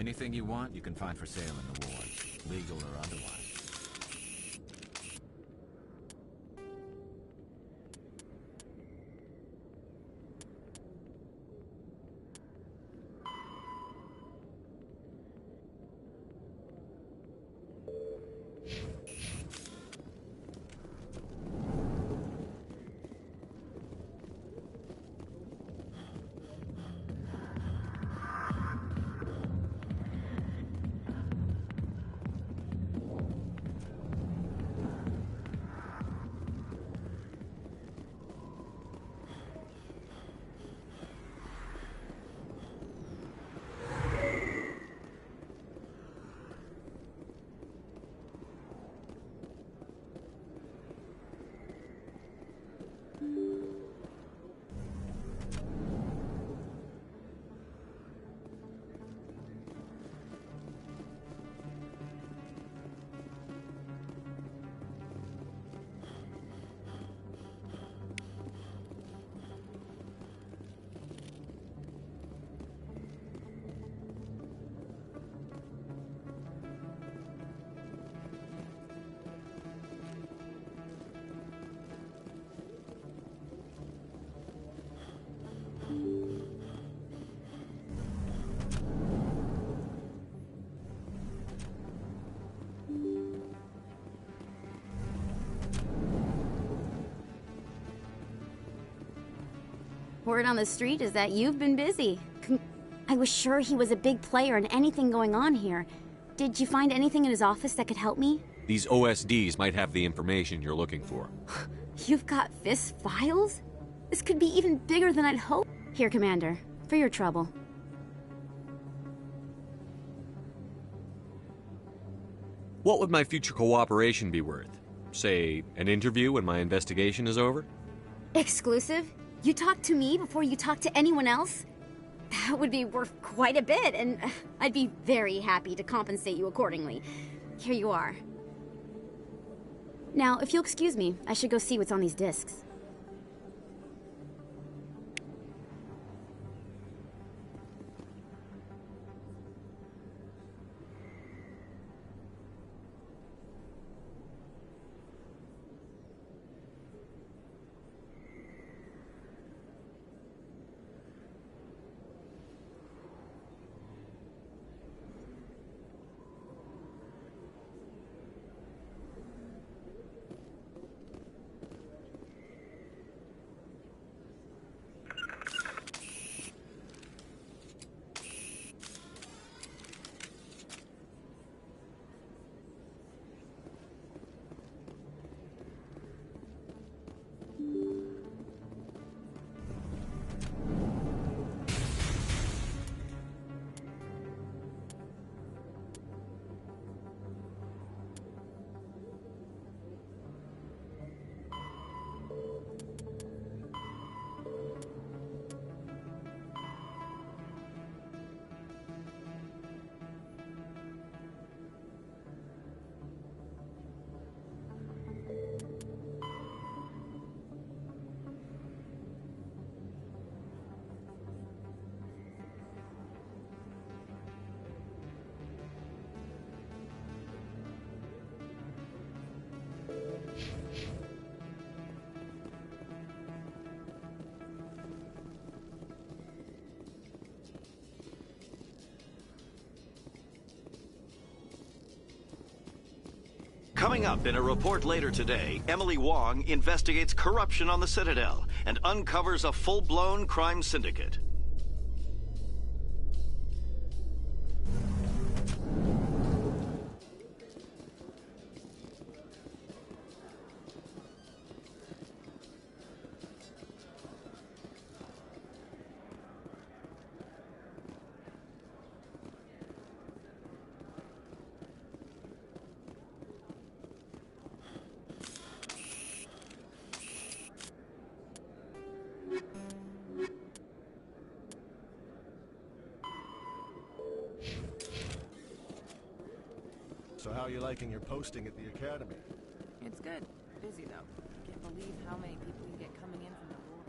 Anything you want, you can find for sale in the ward, legal or otherwise. Word on the street is that you've been busy. I was sure he was a big player in anything going on here. Did you find anything in his office that could help me? These OSDs might have the information you're looking for. You've got FIS files? This could be even bigger than I'd hoped. Here, Commander, for your trouble. What would my future cooperation be worth? Say, an interview when my investigation is over? Exclusive? You talk to me before you talk to anyone else? That would be worth quite a bit, and I'd be very happy to compensate you accordingly. Here you are. Now, if you'll excuse me, I should go see what's on these discs. Coming up in a report later today, Emily Wong investigates corruption on the Citadel and uncovers a full-blown crime syndicate. So how are you liking your posting at the academy? It's good. Busy though. Can't believe how many people you get coming in from the board.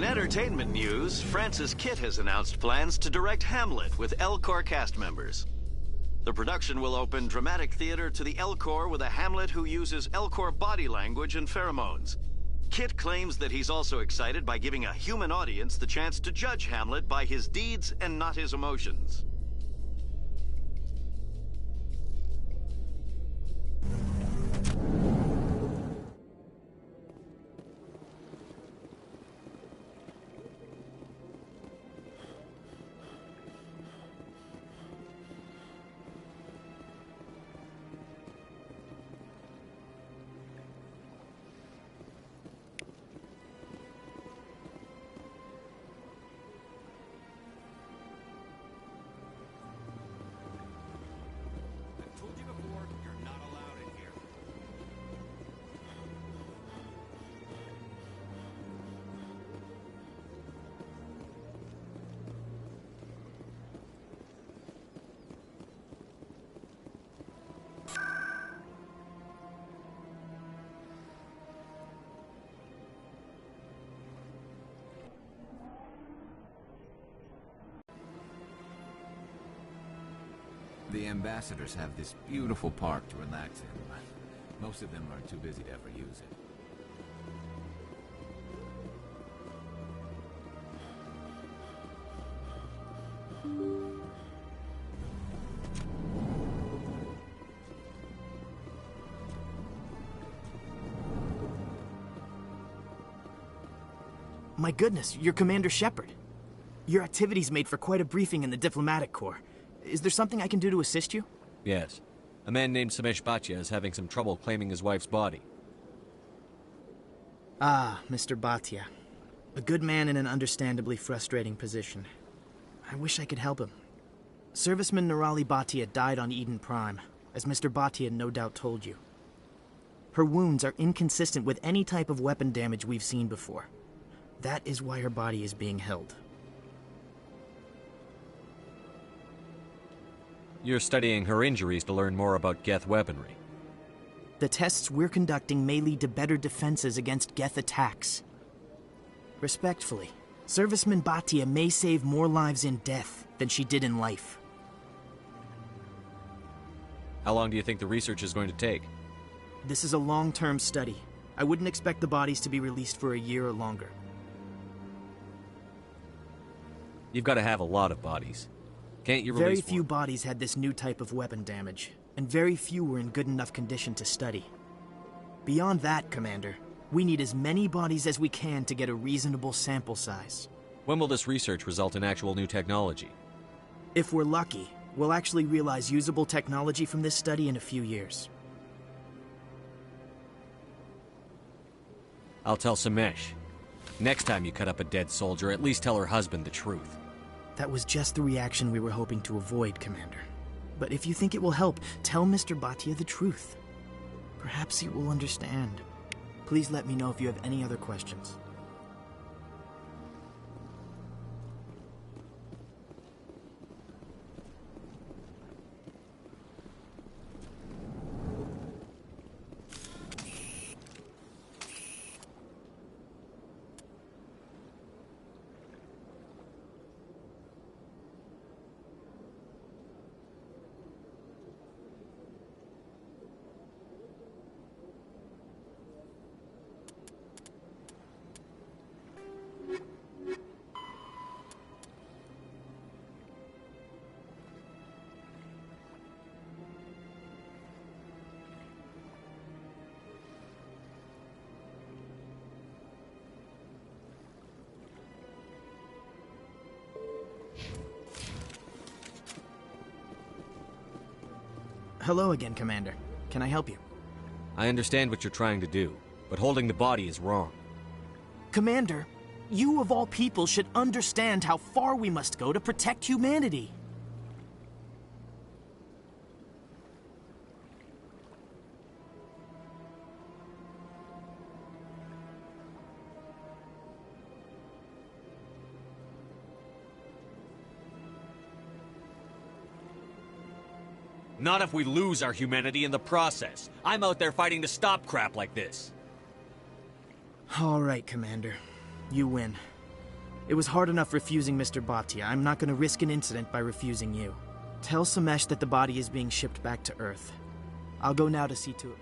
entertainment news, Francis Kitt has announced plans to direct Hamlet with El Corps cast members. The production will open dramatic theater to the El Corps with a Hamlet who uses El Corps body language and pheromones. Kitt claims that he's also excited by giving a human audience the chance to judge Hamlet by his deeds and not his emotions. The ambassadors have this beautiful park to relax in, but most of them are too busy to ever use it. My goodness, you're Commander Shepard. Your activities made for quite a briefing in the diplomatic corps. Is there something I can do to assist you? Yes. A man named Samesh Bhatia is having some trouble claiming his wife's body. Ah, Mr. Bhatia. A good man in an understandably frustrating position. I wish I could help him. Serviceman Nirali Bhatia died on Eden Prime, as Mr. Bhatia no doubt told you. Her wounds are inconsistent with any type of weapon damage we've seen before. That is why her body is being held. You're studying her injuries to learn more about Geth weaponry. The tests we're conducting may lead to better defenses against Geth attacks. Respectfully, Serviceman Bhatia may save more lives in death than she did in life. How long do you think the research is going to take? This is a long-term study. I wouldn't expect the bodies to be released for a year or longer. You've got to have a lot of bodies. Can't you release Very few one? bodies had this new type of weapon damage, and very few were in good enough condition to study. Beyond that, Commander, we need as many bodies as we can to get a reasonable sample size. When will this research result in actual new technology? If we're lucky, we'll actually realize usable technology from this study in a few years. I'll tell Samesh. Next time you cut up a dead soldier, at least tell her husband the truth. That was just the reaction we were hoping to avoid, Commander. But if you think it will help, tell Mr. Bhatia the truth. Perhaps he will understand. Please let me know if you have any other questions. Hello again, Commander. Can I help you? I understand what you're trying to do, but holding the body is wrong. Commander, you of all people should understand how far we must go to protect humanity. Not if we lose our humanity in the process. I'm out there fighting to stop crap like this. All right, Commander. You win. It was hard enough refusing Mr. Bhatia. I'm not going to risk an incident by refusing you. Tell Samesh that the body is being shipped back to Earth. I'll go now to see to it.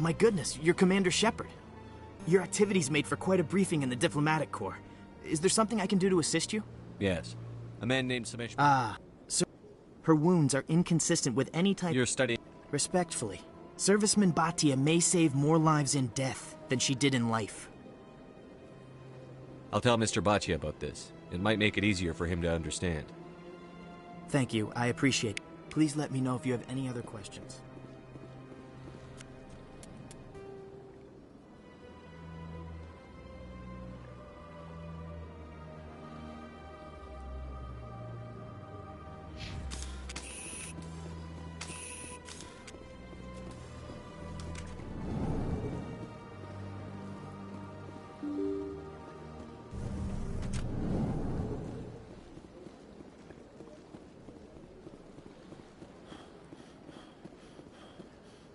My goodness, you're Commander Shepard. Your activities made for quite a briefing in the Diplomatic Corps. Is there something I can do to assist you? Yes. A man named Samesh... Sir, her wounds are inconsistent with any type... You're studying... Respectfully, Serviceman Bhatia may save more lives in death than she did in life. I'll tell Mr. Bhatia about this. It might make it easier for him to understand. Thank you, I appreciate it. Please let me know if you have any other questions.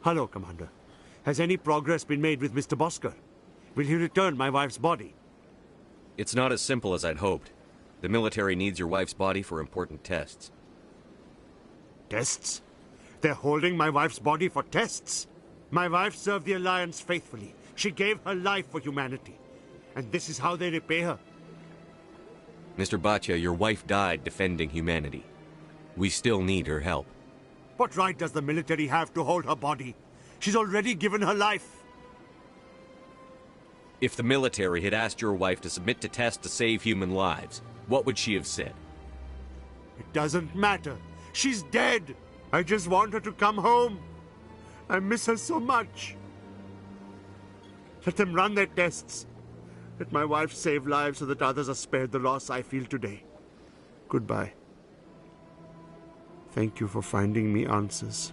Hello, Commander. Has any progress been made with Mr. Bosker? Will he return my wife's body? It's not as simple as I'd hoped. The military needs your wife's body for important tests. Tests? They're holding my wife's body for tests? My wife served the Alliance faithfully. She gave her life for humanity. And this is how they repay her. Mr. Bhatia, your wife died defending humanity. We still need her help. What right does the military have to hold her body? She's already given her life. If the military had asked your wife to submit to tests to save human lives, what would she have said? It doesn't matter. She's dead. I just want her to come home. I miss her so much. Let them run their tests. Let my wife save lives so that others are spared the loss I feel today. Goodbye. Thank you for finding me answers.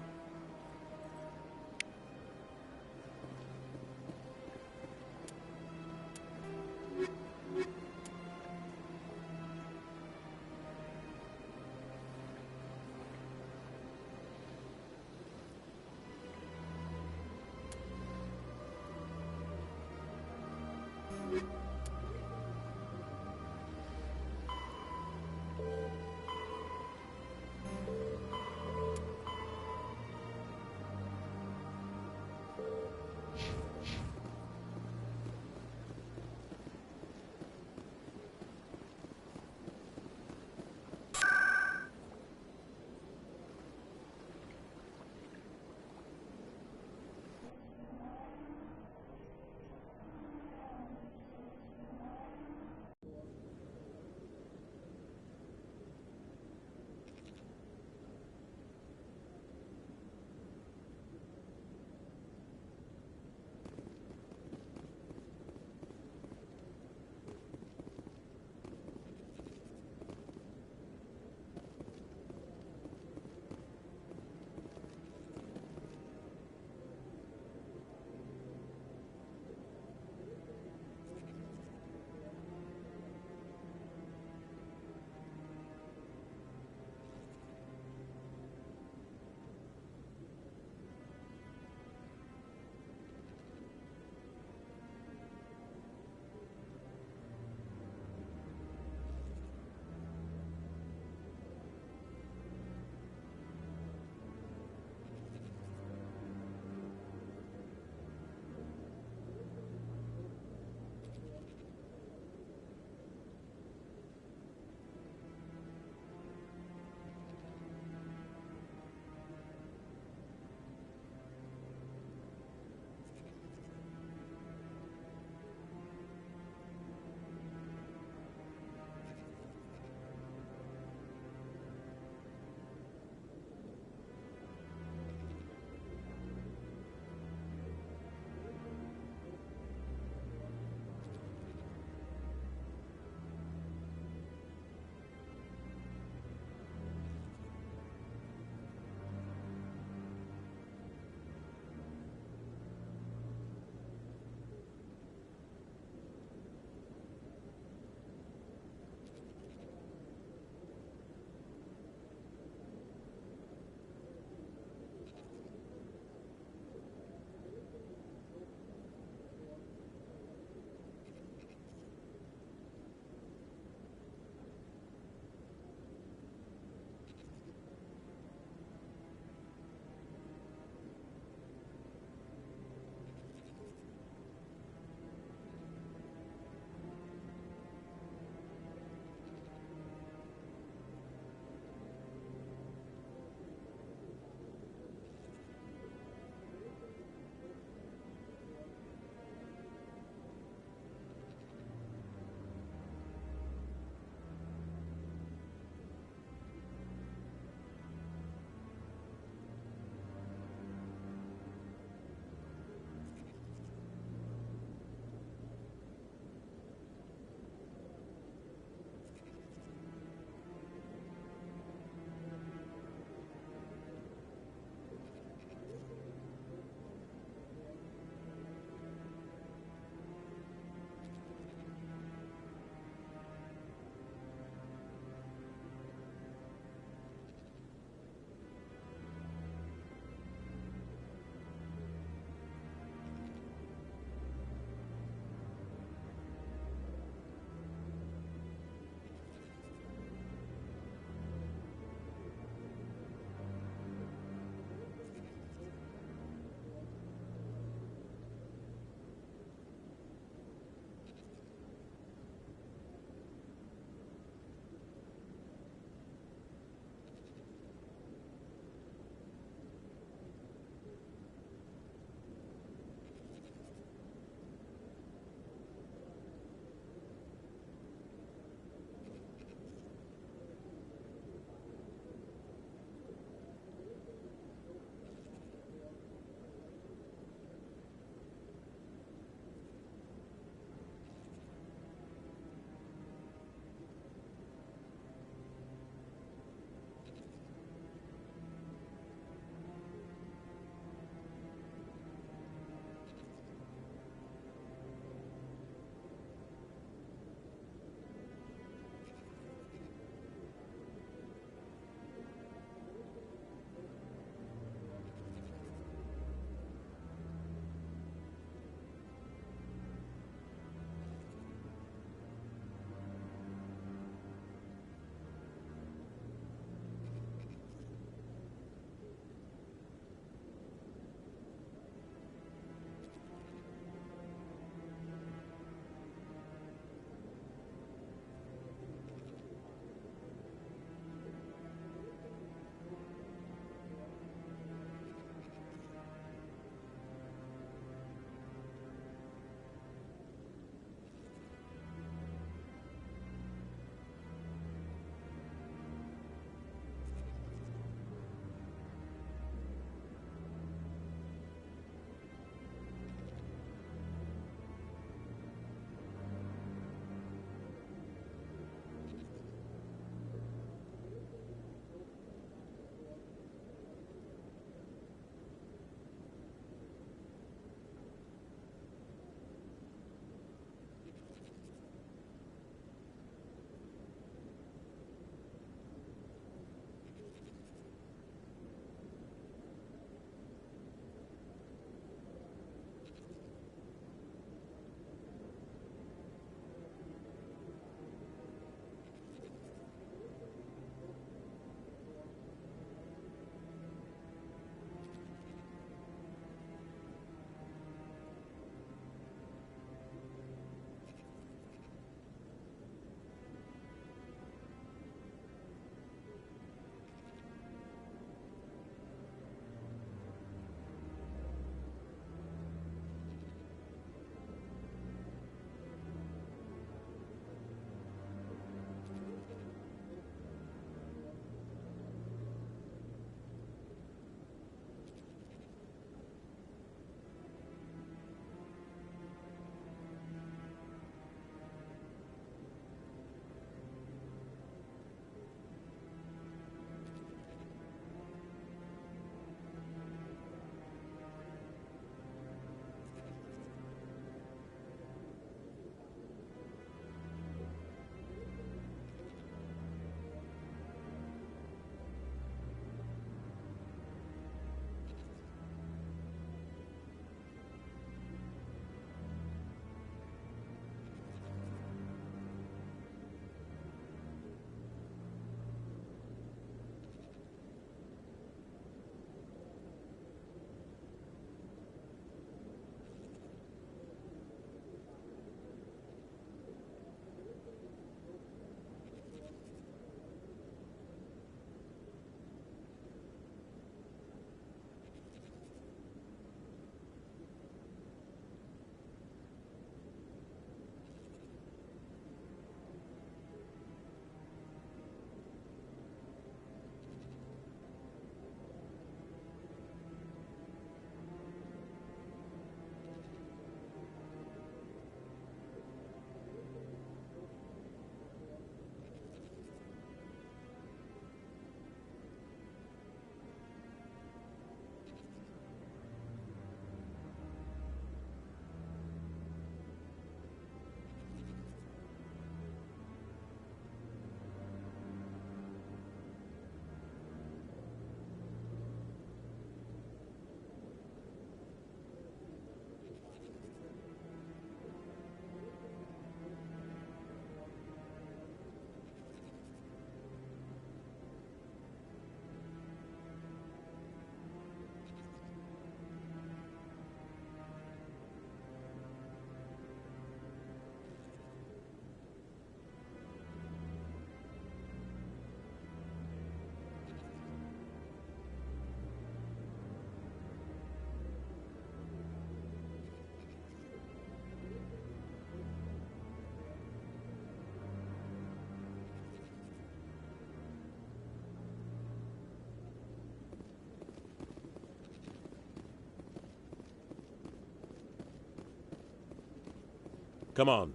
Come on.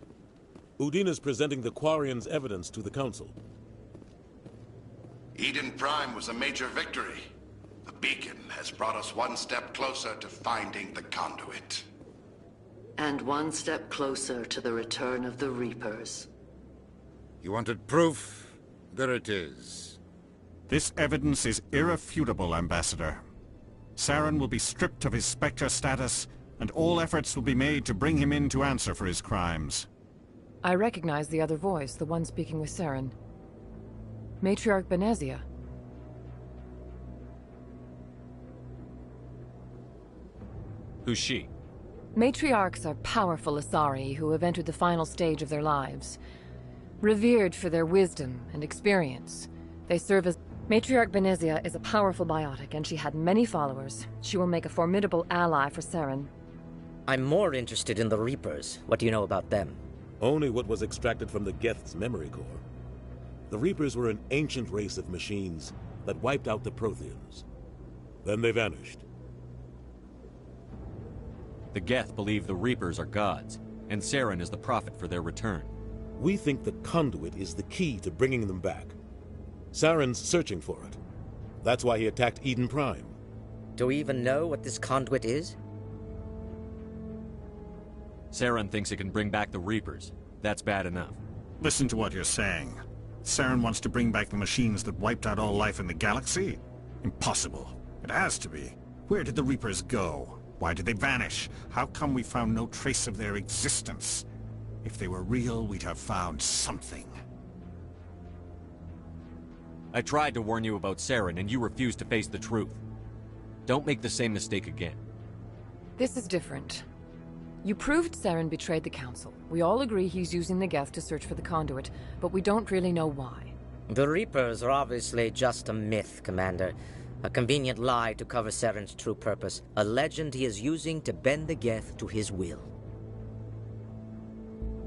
Udina's presenting the Quarian's evidence to the Council. Eden Prime was a major victory. The beacon has brought us one step closer to finding the conduit. And one step closer to the return of the Reapers. You wanted proof? There it is. This evidence is irrefutable, Ambassador. Saren will be stripped of his Spectre status, and all efforts will be made to bring him in to answer for his crimes. I recognize the other voice, the one speaking with Saren. Matriarch Benezia. Who's she? Matriarchs are powerful Asari who have entered the final stage of their lives. Revered for their wisdom and experience, they serve as... Matriarch Benezia is a powerful biotic, and she had many followers. She will make a formidable ally for Saren. I'm more interested in the Reapers. What do you know about them? Only what was extracted from the Geth's memory core. The Reapers were an ancient race of machines that wiped out the Protheans. Then they vanished. The Geth believe the Reapers are gods, and Saren is the prophet for their return. We think the conduit is the key to bringing them back. Saren's searching for it. That's why he attacked Eden Prime. Do we even know what this conduit is? Saren thinks it can bring back the Reapers. That's bad enough. Listen to what you're saying. Saren wants to bring back the machines that wiped out all life in the galaxy? Impossible. It has to be. Where did the Reapers go? Why did they vanish? How come we found no trace of their existence? If they were real, we'd have found something. I tried to warn you about Saren, and you refused to face the truth. Don't make the same mistake again. This is different. You proved Saren betrayed the Council. We all agree he's using the Geth to search for the conduit, but we don't really know why. The Reapers are obviously just a myth, Commander. A convenient lie to cover Saren's true purpose. A legend he is using to bend the Geth to his will.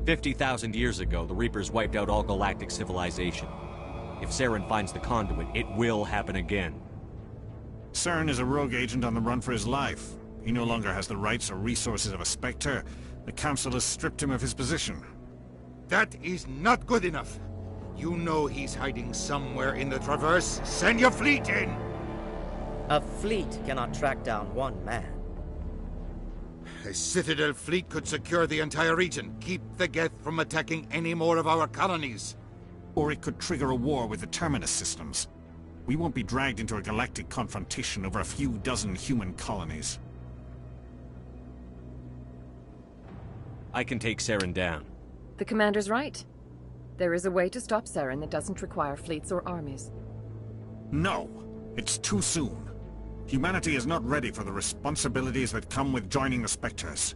50,000 years ago, the Reapers wiped out all galactic civilization. If Saren finds the conduit, it will happen again. Saren is a rogue agent on the run for his life. He no longer has the rights or resources of a Spectre. The Council has stripped him of his position. That is not good enough. You know he's hiding somewhere in the Traverse. Send your fleet in! A fleet cannot track down one man. A Citadel fleet could secure the entire region, keep the Geth from attacking any more of our colonies. Or it could trigger a war with the Terminus systems. We won't be dragged into a galactic confrontation over a few dozen human colonies. I can take Saren down. The Commander's right. There is a way to stop Saren that doesn't require fleets or armies. No! It's too soon. Humanity is not ready for the responsibilities that come with joining the Spectres.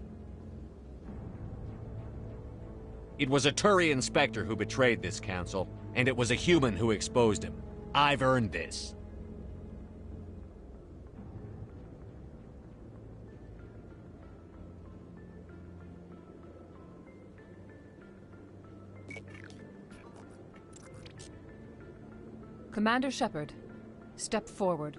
It was a Turian Spectre who betrayed this council, and it was a human who exposed him. I've earned this. Commander Shepard, step forward.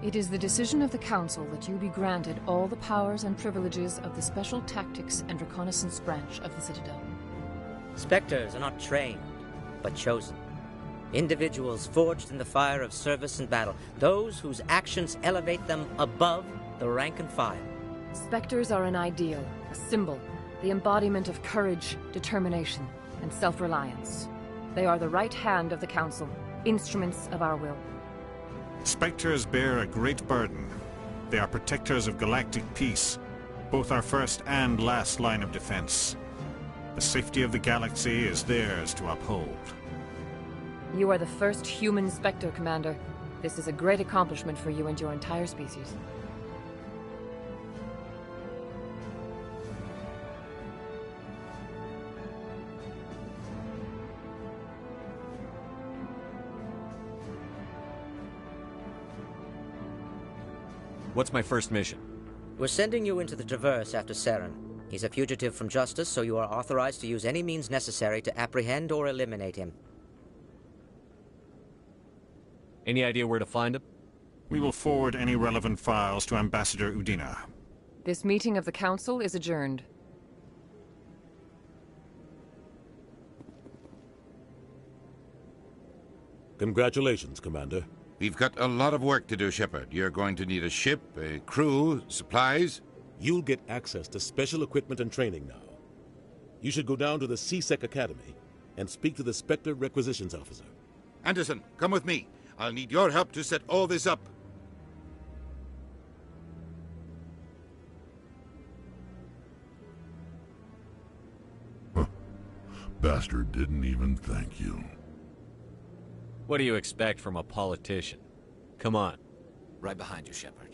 It is the decision of the Council that you be granted all the powers and privileges of the Special Tactics and Reconnaissance Branch of the Citadel. Spectres are not trained, but chosen. Individuals forged in the fire of service and battle, those whose actions elevate them above the rank and file. Spectres are an ideal, a symbol, the embodiment of courage, determination, and self-reliance. They are the right hand of the Council, instruments of our will. Spectres bear a great burden. They are protectors of galactic peace, both our first and last line of defense. The safety of the galaxy is theirs to uphold. You are the first human Spectre, Commander. This is a great accomplishment for you and your entire species. What's my first mission? We're sending you into the Traverse after Saren. He's a fugitive from justice, so you are authorized to use any means necessary to apprehend or eliminate him. Any idea where to find him? We will forward any relevant files to Ambassador Udina. This meeting of the Council is adjourned. Congratulations, Commander. We've got a lot of work to do, Shepard. You're going to need a ship, a crew, supplies. You'll get access to special equipment and training now. You should go down to the C-Sec Academy and speak to the Spectre Requisitions Officer. Anderson, come with me. I'll need your help to set all this up. Bastard didn't even thank you. What do you expect from a politician? Come on. Right behind you, Shepard.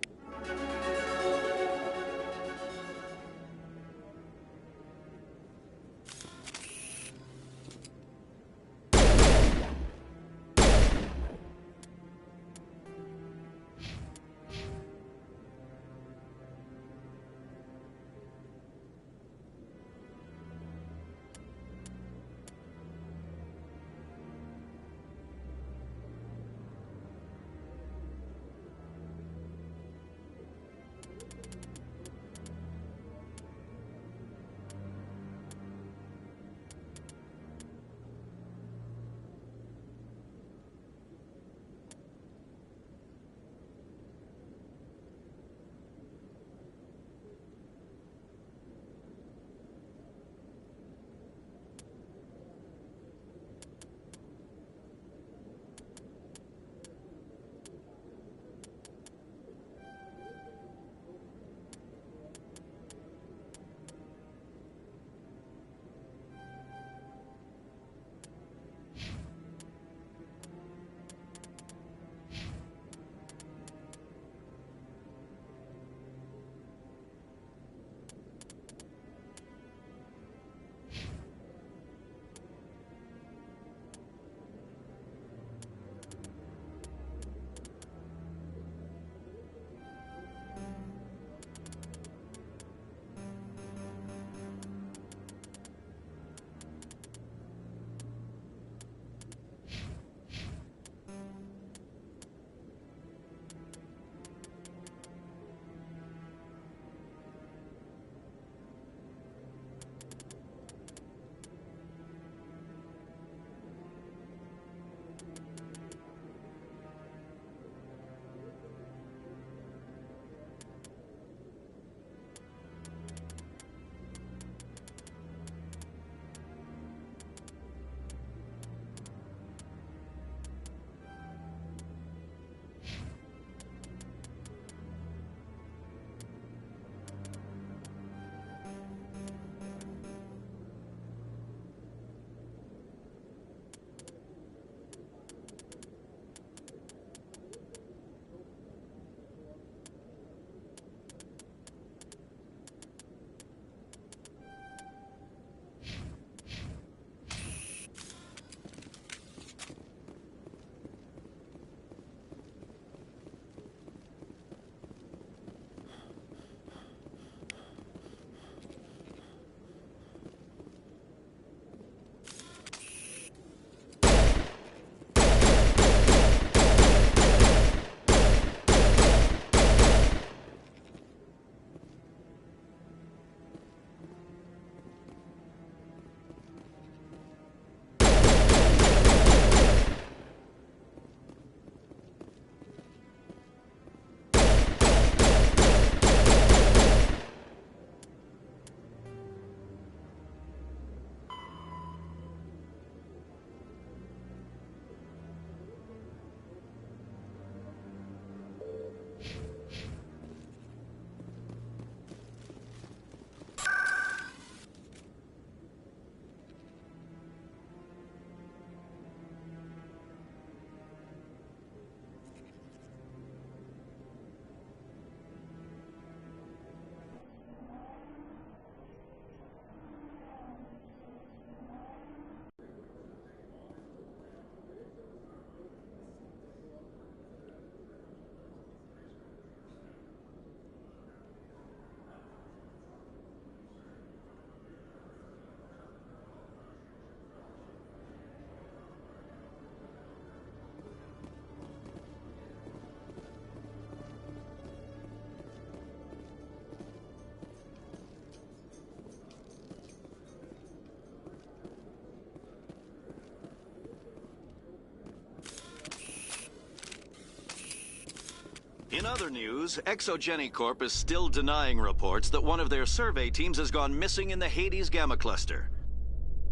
In other news, Exogenicorp is still denying reports that one of their survey teams has gone missing in the Hades Gamma Cluster.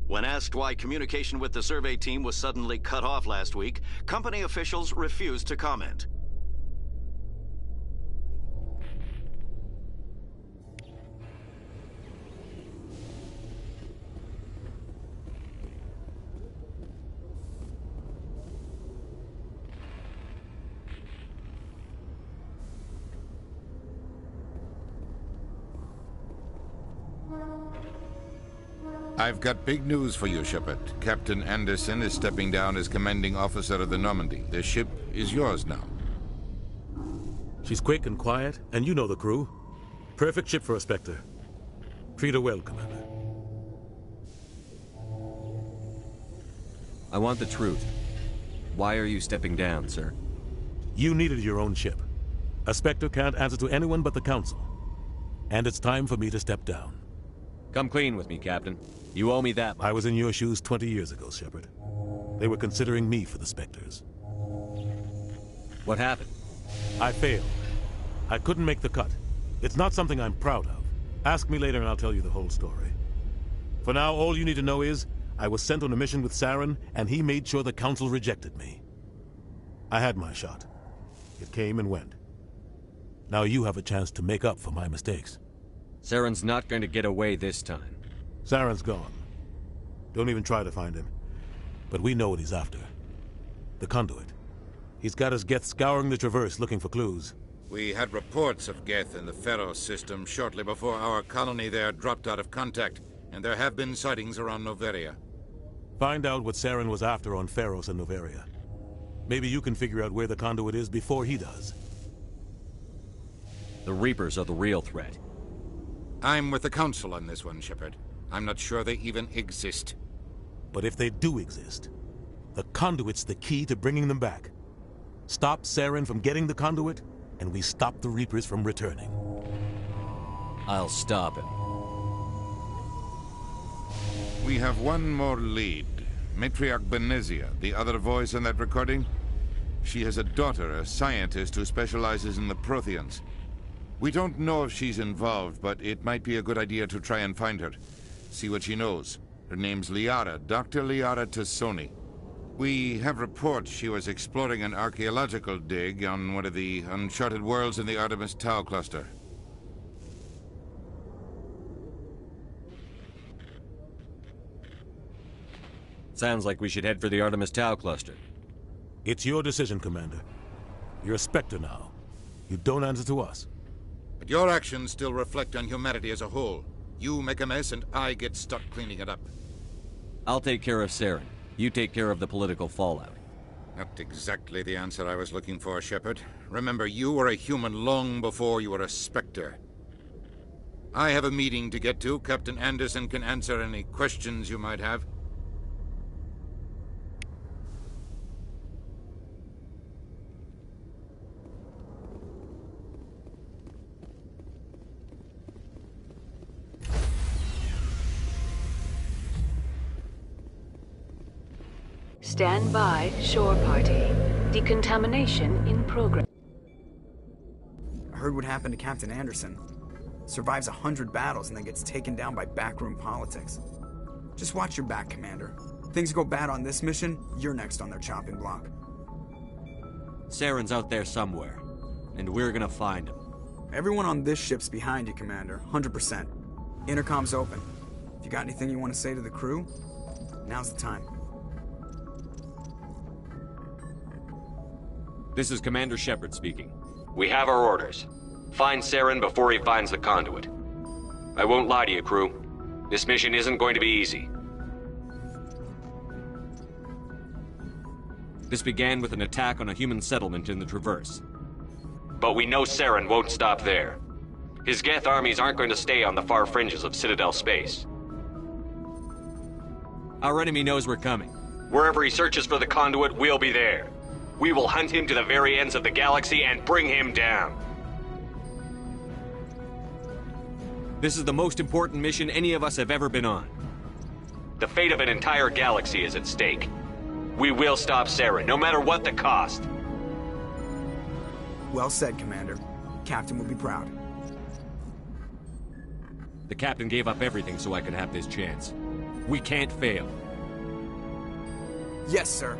When asked why communication with the survey team was suddenly cut off last week, company officials refused to comment. I've got big news for you, Shepard. Captain Anderson is stepping down as commanding officer of the Normandy. The ship is yours now. She's quick and quiet, and you know the crew. Perfect ship for a Spectre. Treat her well, Commander. I want the truth. Why are you stepping down, sir? You needed your own ship. A Spectre can't answer to anyone but the Council. And it's time for me to step down. Come clean with me, Captain. You owe me that much. I was in your shoes 20 years ago, Shepard. They were considering me for the Spectres. What happened? I failed. I couldn't make the cut. It's not something I'm proud of. Ask me later and I'll tell you the whole story. For now, all you need to know is, I was sent on a mission with Saren, and he made sure the Council rejected me. I had my shot. It came and went. Now you have a chance to make up for my mistakes. Saren's not going to get away this time. Saren's gone. Don't even try to find him. But we know what he's after. The conduit. He's got his Geth scouring the Traverse looking for clues. We had reports of Geth in the Pharos system shortly before our colony there dropped out of contact, and there have been sightings around Noveria. Find out what Saren was after on Pharos and Noveria. Maybe you can figure out where the conduit is before he does. The Reapers are the real threat. I'm with the Council on this one, Shepard. I'm not sure they even exist. But if they do exist, the conduit's the key to bringing them back. Stop Saren from getting the conduit, and we stop the Reapers from returning. I'll stop him. We have one more lead. Matriarch Benezia, the other voice in that recording. She has a daughter, a scientist who specializes in the Protheans. We don't know if she's involved, but it might be a good idea to try and find her. See what she knows. Her name's Liara, Dr. Liara Tassoni. We have reports she was exploring an archaeological dig on one of the uncharted worlds in the Artemis Tau cluster. Sounds like we should head for the Artemis Tau cluster. It's your decision, Commander. You're a Spectre now. You don't answer to us. But your actions still reflect on humanity as a whole. You make a mess and I get stuck cleaning it up. I'll take care of Saren. You take care of the political fallout. Not exactly the answer I was looking for, Shepard. Remember, you were a human long before you were a Spectre. I have a meeting to get to. Captain Anderson can answer any questions you might have. Stand by, shore party. Decontamination in progress. I heard what happened to Captain Anderson. Survives 100 battles and then gets taken down by backroom politics. Just watch your back, Commander. Things go bad on this mission, you're next on their chopping block. Saren's out there somewhere, and we're gonna find him. Everyone on this ship's behind you, Commander. 100%. Intercom's open. If you got anything you want to say to the crew, now's the time. This is Commander Shepard speaking. We have our orders. Find Saren before he finds the conduit. I won't lie to you, crew. This mission isn't going to be easy. This began with an attack on a human settlement in the Traverse. But we know Saren won't stop there. His Geth armies aren't going to stay on the far fringes of Citadel space. Our enemy knows we're coming. Wherever he searches for the conduit, we'll be there. We will hunt him to the very ends of the galaxy and bring him down. This is the most important mission any of us have ever been on. The fate of an entire galaxy is at stake. We will stop Saren, no matter what the cost. Well said, Commander. Captain will be proud. The captain gave up everything so I could have this chance. We can't fail. Yes, sir.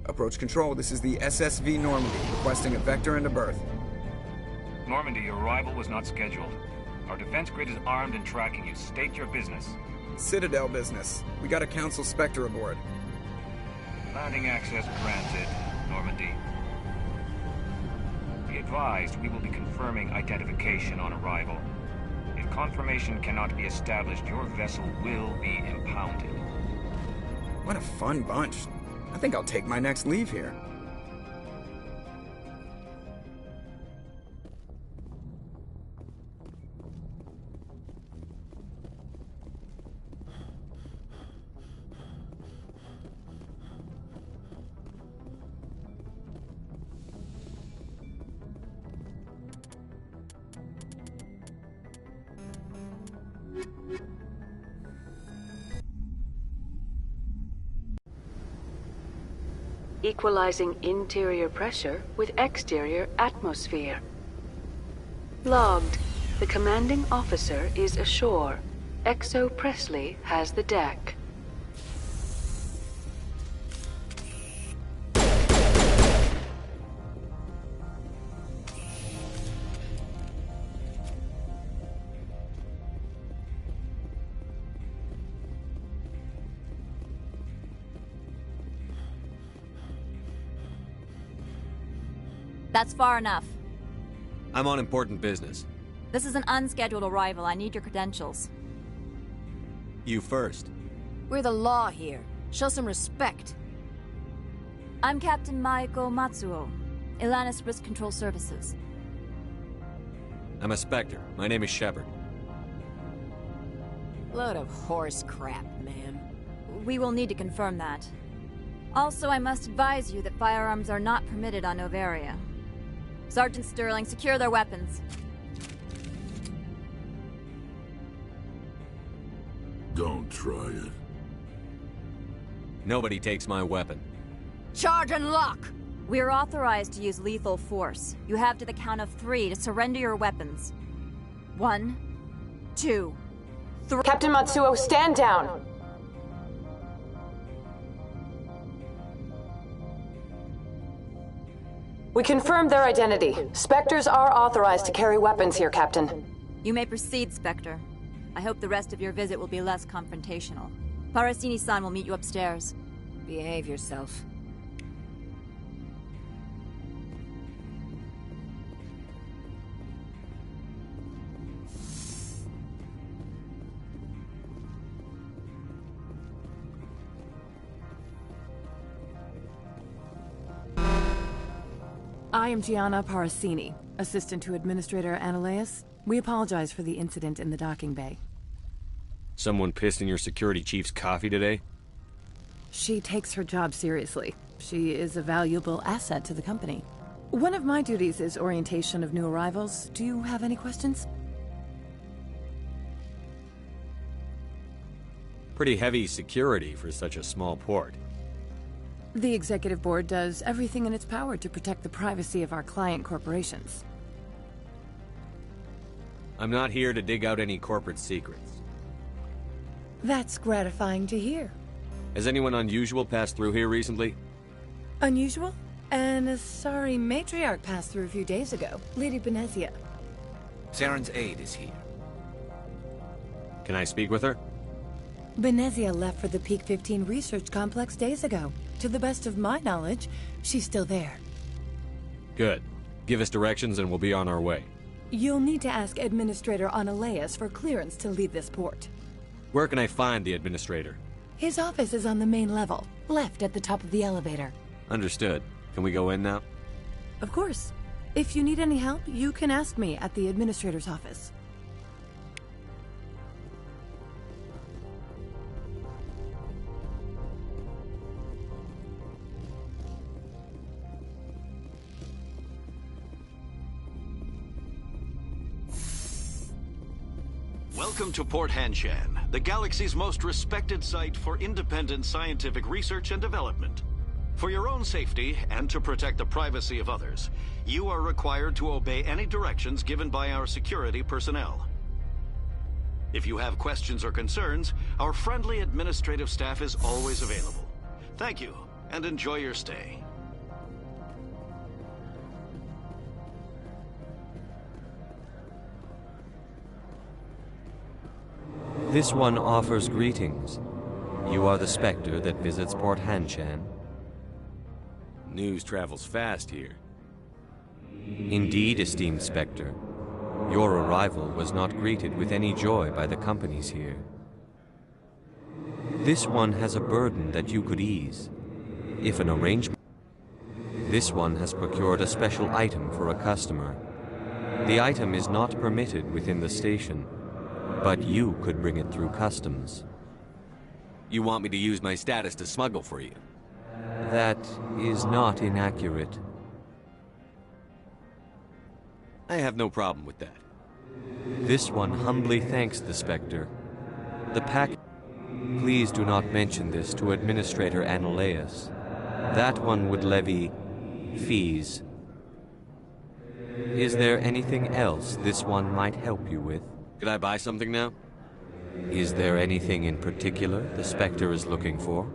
Approach control, this is the SSV Normandy, requesting a vector and a berth. Normandy, your arrival was not scheduled. Our defense grid is armed and tracking you. State your business. Citadel business. We got a Council Spectre aboard. Landing access granted, Normandy. Be advised, we will be confirming identification on arrival. If confirmation cannot be established, your vessel will be impounded. What a fun bunch. I think I'll take my next leave here. Equalizing interior pressure with exterior atmosphere. Logged. The commanding officer is ashore. Exo Presley has the deck. That's far enough. I'm on important business. This is an unscheduled arrival. I need your credentials. You first. We're the law here. Show some respect. I'm Captain Maiko Matsuo, Ilanis Risk Control Services. I'm a Spectre. My name is Shepard. Load of horse crap, man. We will need to confirm that. Also, I must advise you that firearms are not permitted on Novaria. Sergeant Sterling, secure their weapons. Don't try it. Nobody takes my weapon. Charge and lock! We're authorized to use lethal force. You have to the count of 3 to surrender your weapons. 1, 2, 3. Captain Matsuo, stand down! We confirmed their identity. Spectres are authorized to carry weapons here, Captain. You may proceed, Spectre. I hope the rest of your visit will be less confrontational. Parasini-san will meet you upstairs. Behave yourself. I am Gianna Parasini, assistant to Administrator Ananias. We apologize for the incident in the docking bay. Someone pissed in your security chief's coffee today? She takes her job seriously. She is a valuable asset to the company. One of my duties is orientation of new arrivals. Do you have any questions? Pretty heavy security for such a small port. The Executive Board does everything in its power to protect the privacy of our client corporations. I'm not here to dig out any corporate secrets. That's gratifying to hear. Has anyone unusual passed through here recently? Unusual? And a sorry matriarch passed through a few days ago. Lady Benezia. Saren's aide is here. Can I speak with her? Benezia left for the Peak 15 research complex days ago. To the best of my knowledge, she's still there. Good. Give us directions and we'll be on our way. You'll need to ask Administrator Ananias for clearance to leave this port. Where can I find the Administrator? His office is on the main level, left at the top of the elevator. Understood. Can we go in now? Of course. If you need any help, you can ask me at the Administrator's office. Welcome to Port Hanshan, the galaxy's most respected site for independent scientific research and development. For your own safety and to protect the privacy of others, you are required to obey any directions given by our security personnel. If you have questions or concerns, our friendly administrative staff is always available. Thank you, and enjoy your stay. This one offers greetings. You are the Spectre that visits Port Hanshan? News travels fast here. Indeed, esteemed Spectre. Your arrival was not greeted with any joy by the companies here. This one has a burden that you could ease, if an arrangement... This one has procured a special item for a customer. The item is not permitted within the station, but you could bring it through customs. You want me to use my status to smuggle for you? That is not inaccurate. I have no problem with that. This one humbly thanks the Spectre. The pack... Please do not mention this to Administrator Analeus. That one would levy fees. Is there anything else this one might help you with? Could I buy something now? Is there anything in particular the Spectre is looking for?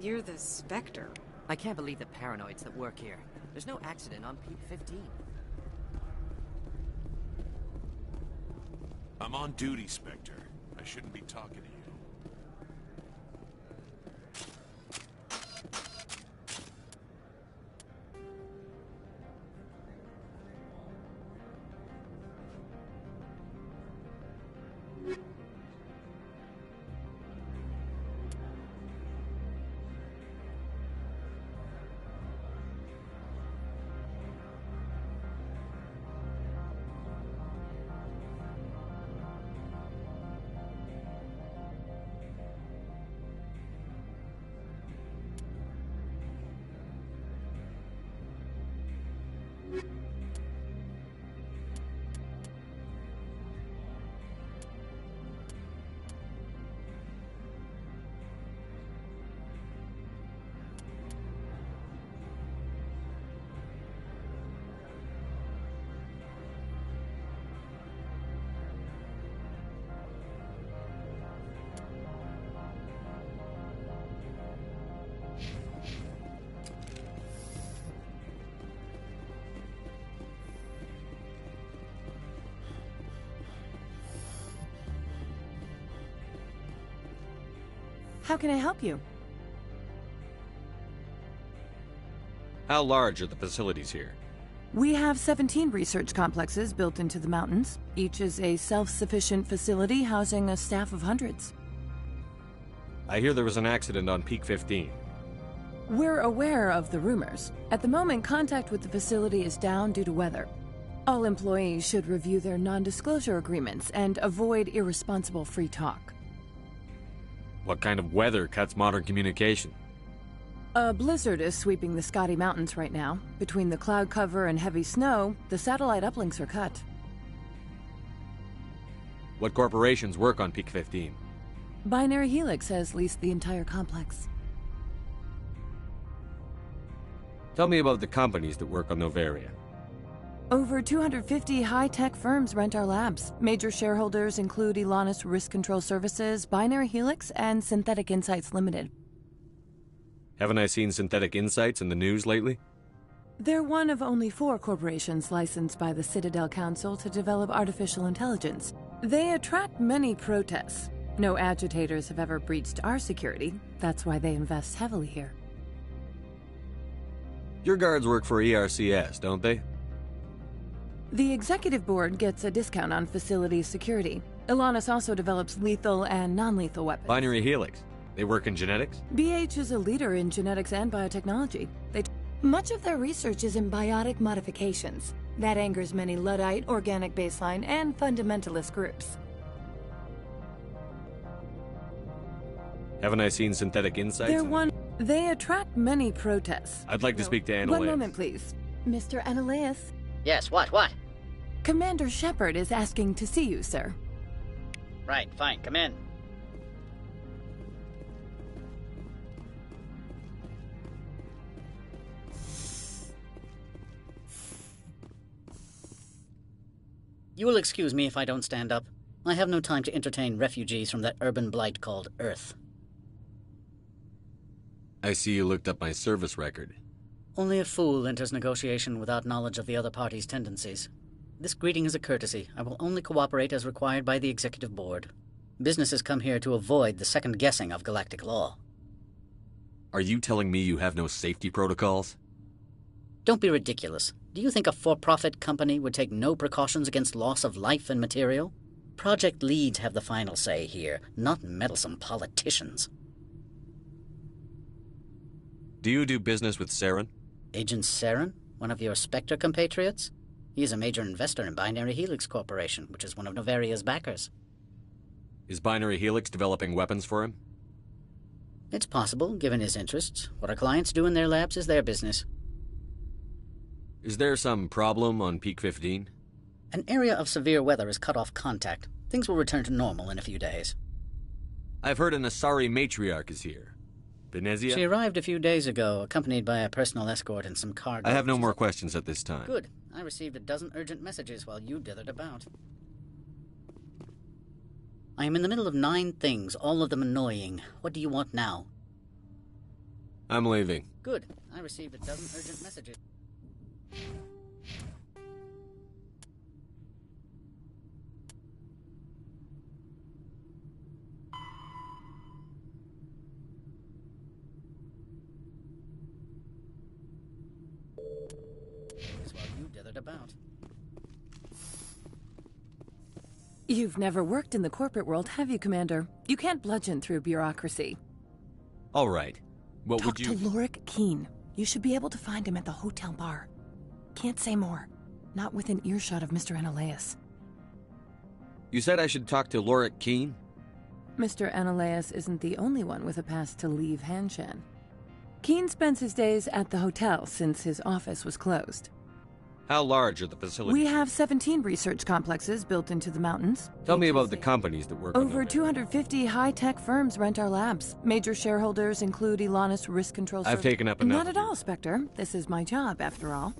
You're the Spectre. I can't believe the paranoids that work here. There's no accident on Peak 15. I'm on duty, Spectre. I shouldn't be talking to you. How can I help you? How large are the facilities here? We have 17 research complexes built into the mountains. Each is a self-sufficient facility housing a staff of hundreds. I hear there was an accident on Peak 15. We're aware of the rumors. At the moment, contact with the facility is down due to weather. All employees should review their non-disclosure agreements and avoid irresponsible free talk. What kind of weather cuts modern communication? A blizzard is sweeping the Scotty Mountains right now. Between the cloud cover and heavy snow, the satellite uplinks are cut. What corporations work on Peak 15? Binary Helix has leased the entire complex. Tell me about the companies that work on Noveria. Over 250 high-tech firms rent our labs. Major shareholders include Elanus Risk Control Services, Binary Helix, and Synthetic Insights Limited. Haven't I seen Synthetic Insights in the news lately? They're one of only 4 corporations licensed by the Citadel Council to develop artificial intelligence. They attract many protests. No agitators have ever breached our security. That's why they invest heavily here. Your guards work for ERCS, don't they? The executive board gets a discount on facility security. Elanus also develops lethal and non-lethal weapons. Binary Helix. They work in genetics? BH is a leader in genetics and biotechnology. Much of their research is in biotic modifications. That angers many Luddite, organic baseline, and fundamentalist groups. Haven't I seen Synthetic Insights? They attract many protests. I'd like to speak to Annaleus. One moment, please. Mr. Annaleus? Yes, what? Commander Shepard is asking to see you, sir. Right, fine, come in. You will excuse me if I don't stand up. I have no time to entertain refugees from that urban blight called Earth. I see you looked up my service record. Only a fool enters negotiation without knowledge of the other party's tendencies. This greeting is a courtesy. I will only cooperate as required by the Executive Board. Businesses come here to avoid the second guessing of galactic law. Are you telling me you have no safety protocols? Don't be ridiculous. Do you think a for-profit company would take no precautions against loss of life and material? Project leads have the final say here, not meddlesome politicians. Do you do business with Saren? Agent Saren? One of your Spectre compatriots? He is a major investor in Binary Helix Corporation, which is one of Novaria's backers. Is Binary Helix developing weapons for him? It's possible, given his interests. What our clients do in their labs is their business. Is there some problem on Peak 15? An area of severe weather has cut off contact. Things will return to normal in a few days. I've heard an Asari matriarch is here. Venezia? She arrived a few days ago, accompanied by a personal escort and some cargo. I have no more questions at this time. Good. I received a dozen urgent messages while you dithered about. I am in the middle of 9 things, all of them annoying. What do you want now? I'm leaving. Good. I received a dozen urgent messages. While you dithered about. You've never worked in the corporate world, have you, Commander? You can't bludgeon through bureaucracy. All right. What would you... Talk to Lorik Keene. You should be able to find him at the hotel bar. Can't say more. Not within earshot of Mr. Analaeus. You said I should talk to Lorik Keene? Mr. Analaeus isn't the only one with a pass to leave Hanshan. Keene spends his days at the hotel since his office was closed. How large are the facilities? We have 17 research complexes built into the mountains. Tell me about the companies that work on Over 250 high-tech firms rent our labs. Major shareholders include Elanus Risk Control I've taken up enough. Not at all, Spectre. This is my job, after all.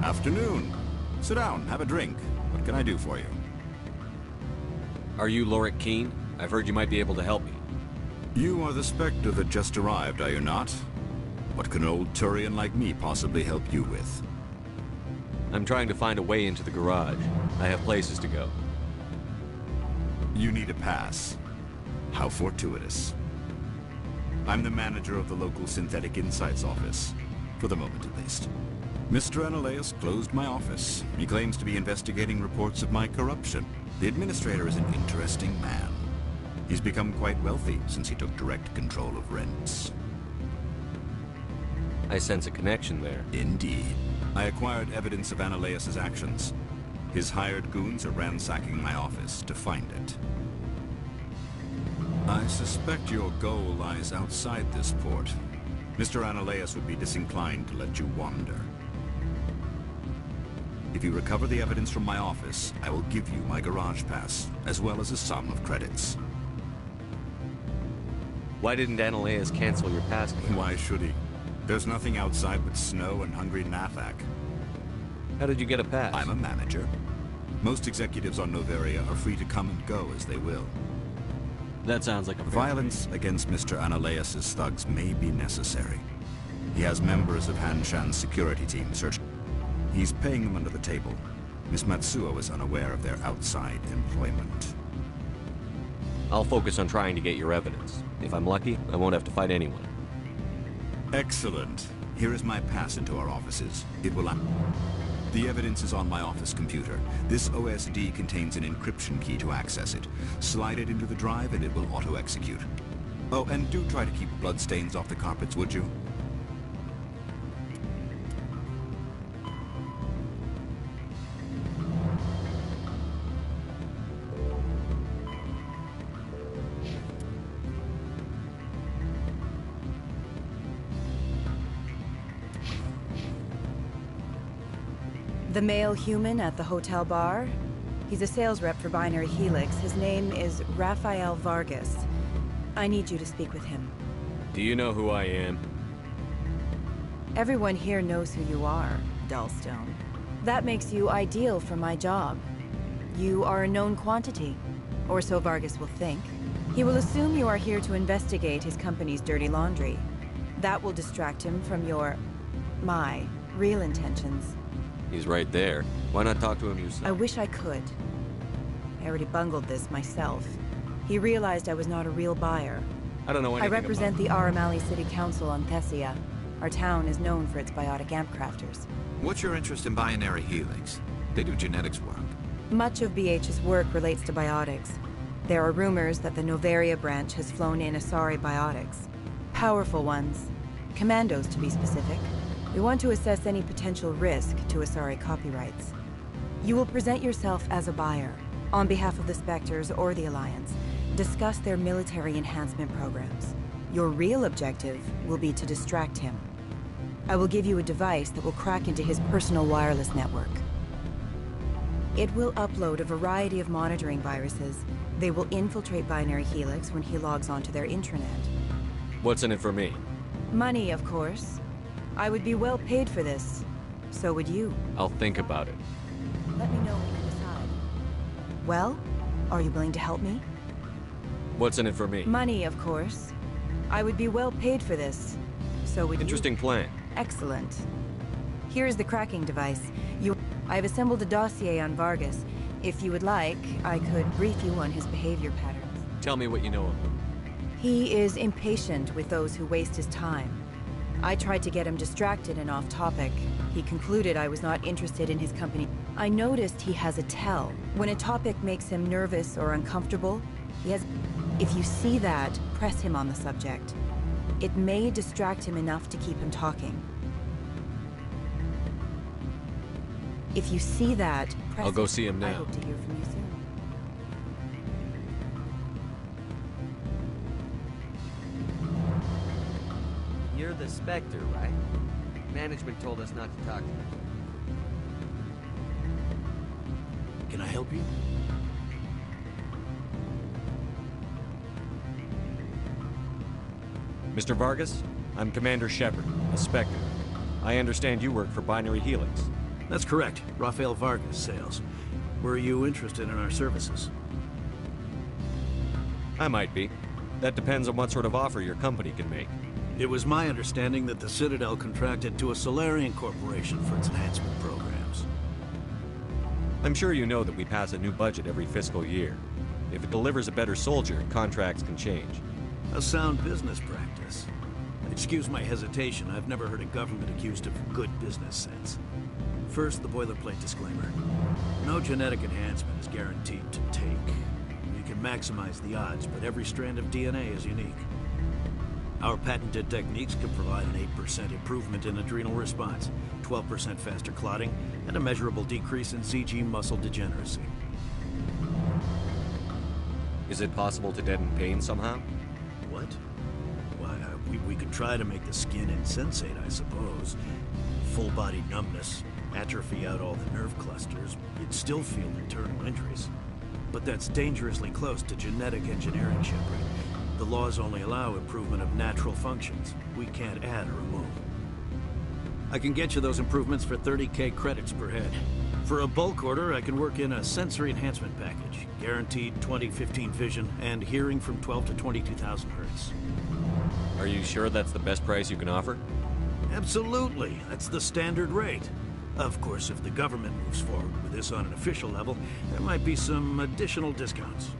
Afternoon. Sit down, have a drink. What can I do for you? Are you Lorik Keene? I've heard you might be able to help me. You are the Spectre that just arrived, are you not? What can an old Turian like me possibly help you with? I'm trying to find a way into the garage. I have places to go. You need a pass. How fortuitous. I'm the manager of the local Synthetic Insights office. For the moment, at least. Mr. Analaeus closed my office. He claims to be investigating reports of my corruption. The administrator is an interesting man. He's become quite wealthy since he took direct control of rents. I sense a connection there. Indeed. I acquired evidence of Analaeus' actions. His hired goons are ransacking my office to find it. I suspect your goal lies outside this port. Mr. Analaeus would be disinclined to let you wander. If you recover the evidence from my office, I will give you my garage pass, as well as a sum of credits. Why didn't Analaeus cancel your pass? Why should he? There's nothing outside but snow and hungry Nathak. How did you get a pass? I'm a manager. Most executives on Noveria are free to come and go as they will. That sounds like a Violence against Mr. Analeas' thugs may be necessary. He has members of Hanshan's security team search. He's paying them under the table. Miss Matsuo is unaware of their outside employment. I'll focus on trying to get your evidence. If I'm lucky, I won't have to fight anyone. Excellent. Here is my pass into our offices. It will... The evidence is on my office computer. This OSD contains an encryption key to access it. Slide it into the drive and it will auto-execute. Oh, and do try to keep bloodstains off the carpets, would you? The male human at the hotel bar? He's a sales rep for Binary Helix. His name is Rafael Vargas. I need you to speak with him. Do you know who I am? Everyone here knows who you are, Dullstone. That makes you ideal for my job. You are a known quantity, or so Vargas will think. He will assume you are here to investigate his company's dirty laundry. That will distract him from my real intentions. He's right there. Why not talk to him yourself? I wish I could. I already bungled this myself. He realized I was not a real buyer. I don't know anything I represent the Aramali City Council on Thessia. Our town is known for its biotic amp crafters. What's your interest in Binary Helix? They do genetics work. Much of BH's work relates to biotics. There are rumors that the Novaria branch has flown in Asari biotics. Powerful ones. Commandos, to be specific. We want to assess any potential risk to Asari copyrights. You will present yourself as a buyer, on behalf of the Spectres or the Alliance. Discuss their military enhancement programs. Your real objective will be to distract him. I will give you a device that will crack into his personal wireless network. It will upload a variety of monitoring viruses. They will infiltrate Binary Helix when he logs onto their intranet. What's in it for me? Money, of course. I would be well paid for this. So would you. I'll think about it. Let me know when you decide. Well, are you willing to help me? What's in it for me? Money, of course. I would be well paid for this. So would Interesting plan. Excellent. Here is the cracking device. I've assembled a dossier on Vargas. If you would like, I could brief you on his behavior patterns. Tell me what you know of him. He is impatient with those who waste his time. I tried to get him distracted and off topic. He concluded I was not interested in his company. I noticed he has a tell. When a topic makes him nervous or uncomfortable, he has... If you see that, press him on the subject. It may distract him enough to keep him talking. If you see that, press I'll go see him now. I hope to hear from you soon. You're the Spectre, right? Management told us not to talk to you. Can I help you? Mr. Vargas, I'm Commander Shepard, a Spectre. I understand you work for Binary Helix. That's correct. Rafael Vargas, sales. Were you interested in our services? I might be. That depends on what sort of offer your company can make. It was my understanding that the Citadel contracted to a Solarian corporation for its enhancement programs. I'm sure you know that we pass a new budget every fiscal year. If it delivers a better soldier, contracts can change. A sound business practice. Excuse my hesitation, I've never heard a government accused of good business sense. First, the boilerplate disclaimer. No genetic enhancement is guaranteed to take. You can maximize the odds, but every strand of DNA is unique. Our patented techniques can provide an 8% improvement in adrenal response, 12% faster clotting, and a measurable decrease in ZG muscle degeneracy. Is it possible to deaden pain somehow? What? Why, we could try to make the skin insensate, I suppose. Full body numbness, atrophy out all the nerve clusters, you'd still feel internal injuries. But that's dangerously close to genetic engineering, Shepard. The laws only allow improvement of natural functions. We can't add or remove. I can get you those improvements for 30K credits per head. For a bulk order, I can work in a sensory enhancement package. Guaranteed 20/15 vision and hearing from 12 to 22,000 hertz. Are you sure that's the best price you can offer? Absolutely. That's the standard rate. Of course, if the government moves forward with this on an official level, there might be some additional discounts.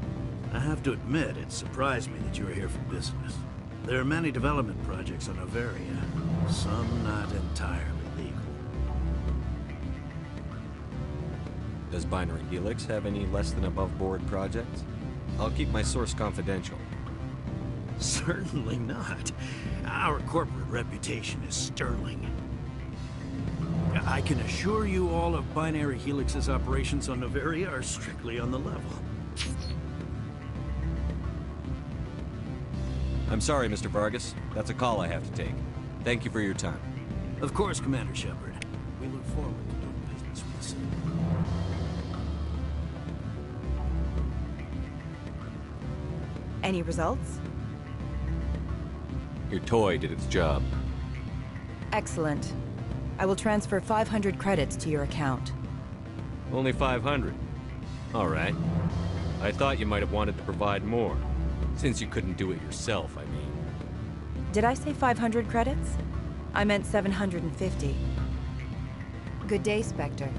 I have to admit, it surprised me that you were here for business. There are many development projects on Noveria, some not entirely legal. Does Binary Helix have any less than above board projects? I'll keep my source confidential. Certainly not. Our corporate reputation is sterling. I can assure you all of Binary Helix's operations on Noveria are strictly on the level. I'm sorry, Mr. Vargas. That's a call I have to take. Thank you for your time. Of course, Commander Shepard. We look forward to doing business with the city. Any results? Your toy did its job. Excellent. I will transfer 500 credits to your account. Only 500. All right. I thought you might have wanted to provide more. Since you couldn't do it yourself, I mean. Did I say 500 credits? I meant 750. Good day, Spectre.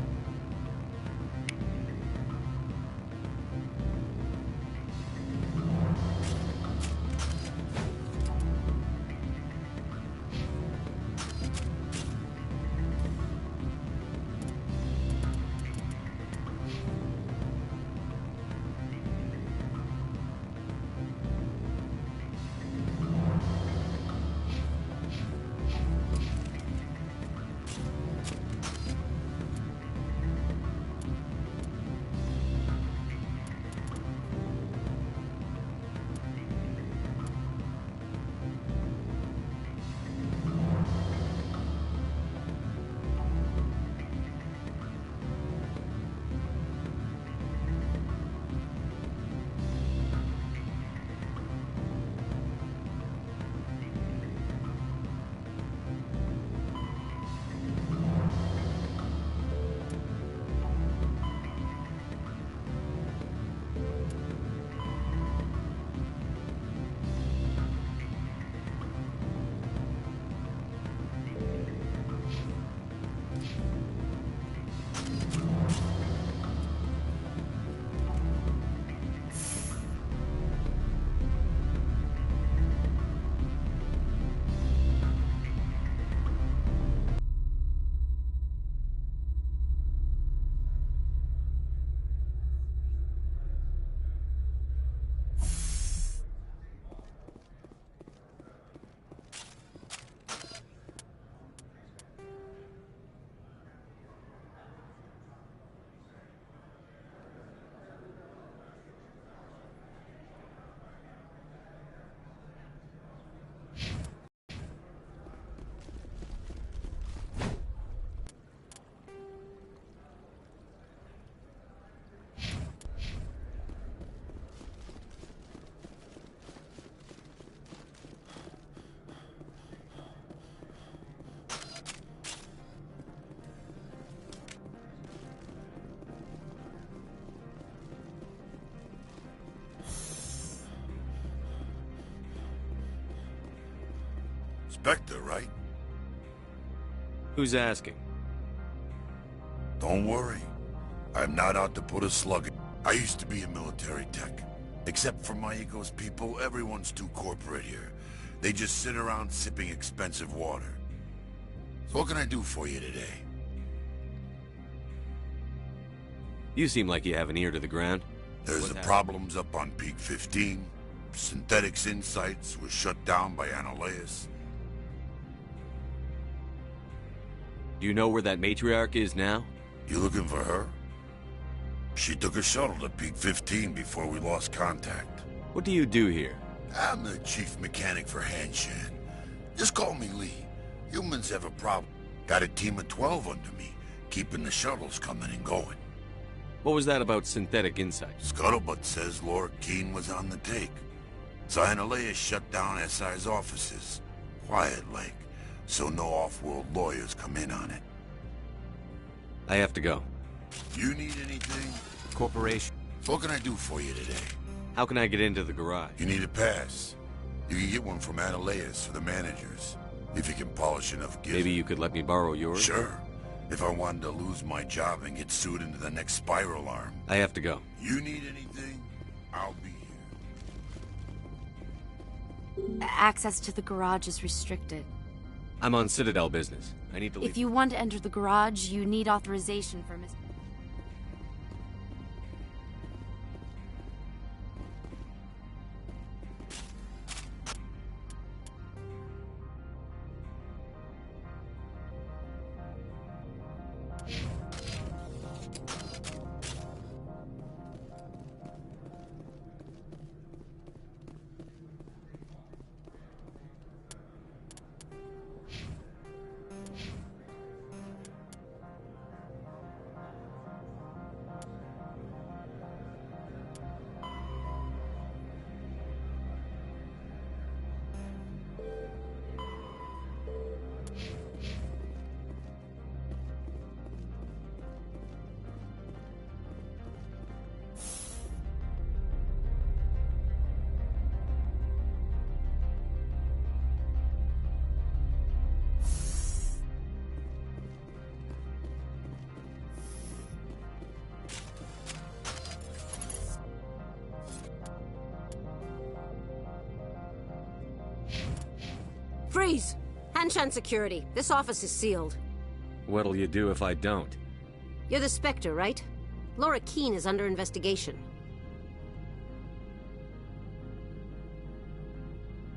Spectre, right? Who's asking? Don't worry. I'm not out to put a slug in. I used to be a military tech. Except for my ego's people, everyone's too corporate here. They just sit around sipping expensive water. So what can I do for you today? You seem like you have an ear to the ground. There's the problems up on Peak 15. Synthetics Insights was shut down by Annihilus. Do you know where that matriarch is now? You looking for her? She took a shuttle to Peak 15 before we lost contact. What do you do here? I'm the chief mechanic for Hanshan. Just call me Lee. Humans have a problem. Got a team of 12 under me, keeping the shuttles coming and going. What was that about Synthetic Insights? Scuttlebutt says Laura Keene was on the take. So Annihilus shut down SI's offices. Quiet like, so no off-world lawyers come in on it. I have to go. You need anything? Corporation. What can I do for you today? How can I get into the garage? You need a pass. You can get one from Ananias for the managers, if you can polish enough gear. Maybe you could let me borrow yours? Sure. If I wanted to lose my job and get sued into the next spiral arm. I have to go. You need anything? I'll be here. Access to the garage is restricted. I'm on Citadel business. I need to leave. If you want to enter the garage, you need authorization from Mr. Freeze! Hanshan security. This office is sealed. What'll you do if I don't? You're the Spectre, right? Laura Keene is under investigation.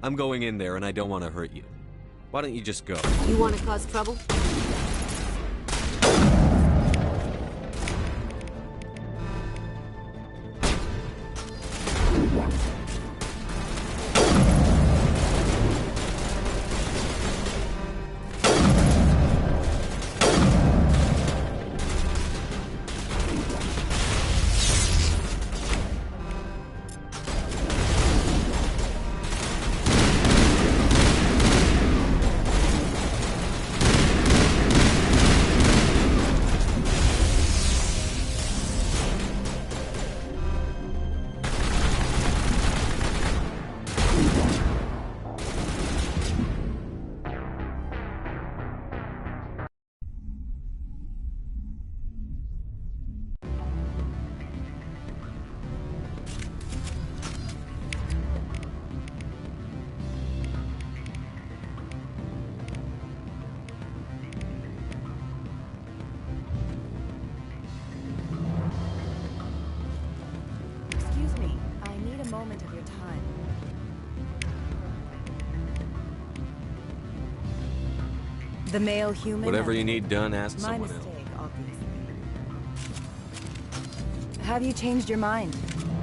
I'm going in there and I don't want to hurt you. Why don't you just go? You want to cause trouble? Moment of your time. The male human. Whatever you need done, ask my someone mistake, obviously. Have you changed your mind?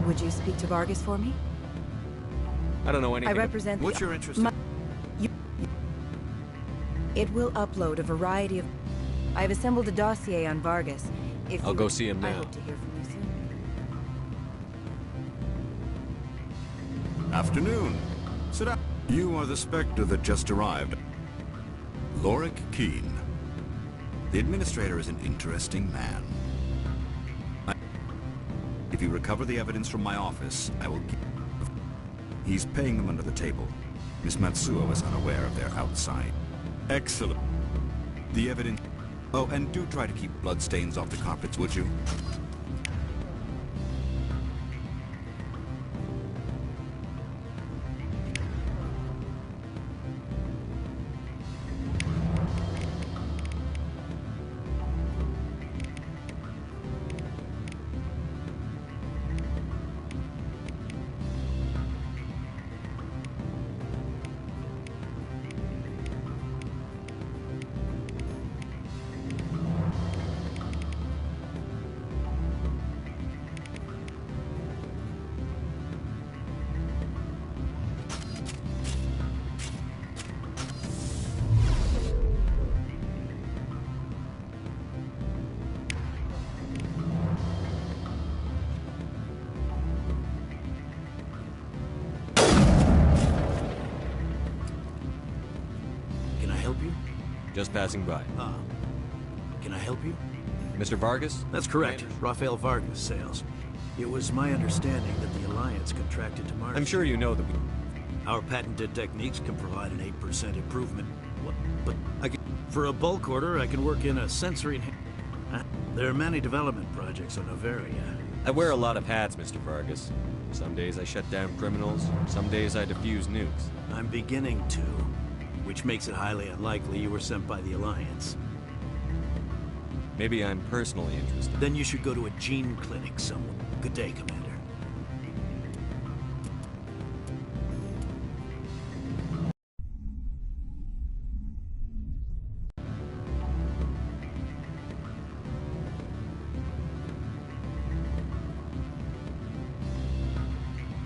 Would you speak to Vargas for me? I don't know anything. I represent. What's your interest? It will upload a variety of. I've assembled a dossier on Vargas. If I'll go see him now. I hope to hear from you soon. Afternoon. Sit down. You are the Spectre that just arrived. Lorik Keene. The Administrator is an interesting man. If you recover the evidence from my office, I will give... He's paying them under the table. Miss Matsuo is unaware of their outside. Excellent. The evidence... Oh, and do try to keep bloodstains off the carpets, would you? Can I help you? Just passing by. Can I help you? Mr. Vargas? That's correct. Rafael Vargas, sales. It was my understanding that the Alliance contracted to market. I'm sure you know that we... Our patented techniques can provide an 8% improvement. But for a bulk order, I can work in a sensory... There are many development projects on Noveria. I wear a lot of hats, Mr. Vargas. Some days I shut down criminals, some days I defuse nukes. I'm beginning to, which makes it highly unlikely you were sent by the Alliance. Maybe I'm personally interested. Then you should go to a gene clinic somewhere. Good day, Commander.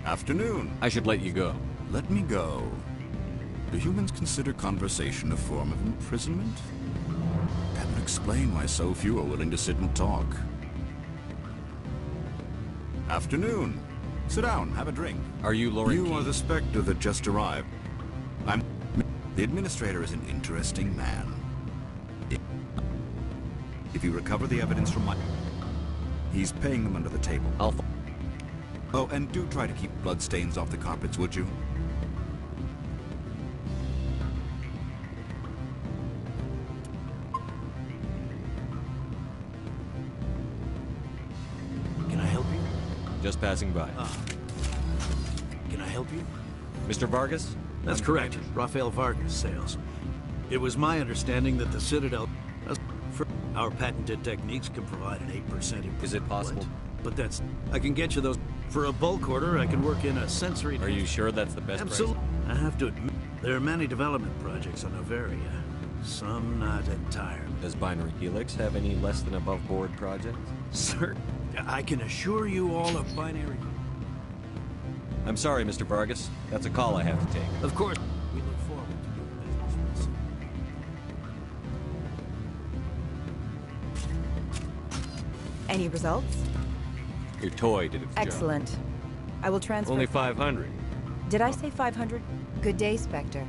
Afternoon. I should let you go. Let me go. Do humans consider conversation a form of imprisonment? That would explain why so few are willing to sit and talk. Afternoon. Sit down, have a drink. Are you Lauren You Key? are the Spectre that just arrived. I'm... The Administrator is an interesting man. If you recover the evidence from my... He's paying them under the table. Oh, and do try to keep bloodstains off the carpets, would you? Can I help you? Just passing by. Can I help you? Mr. Vargas? That's correct. Rafael Vargas, sales. It was my understanding that the Citadel... Our patented techniques can provide an 8% improvement. Is it possible? But that's... I can get you those... For a bulk order, I can work in a sensory... Are you sure that's the best Absolutely. I have to admit, there are many development projects on Noveria. Some not entirely. Does Binary Helix have any less than above board projects? Sir, I can assure you all of Binary... I'm sorry, Mr. Vargas. That's a call I have to take. Of course. We look forward to doing business with you. Any results? Your toy did its job. Excellent. I will transfer... Only 500. Did I say 500? Good day, Spectre.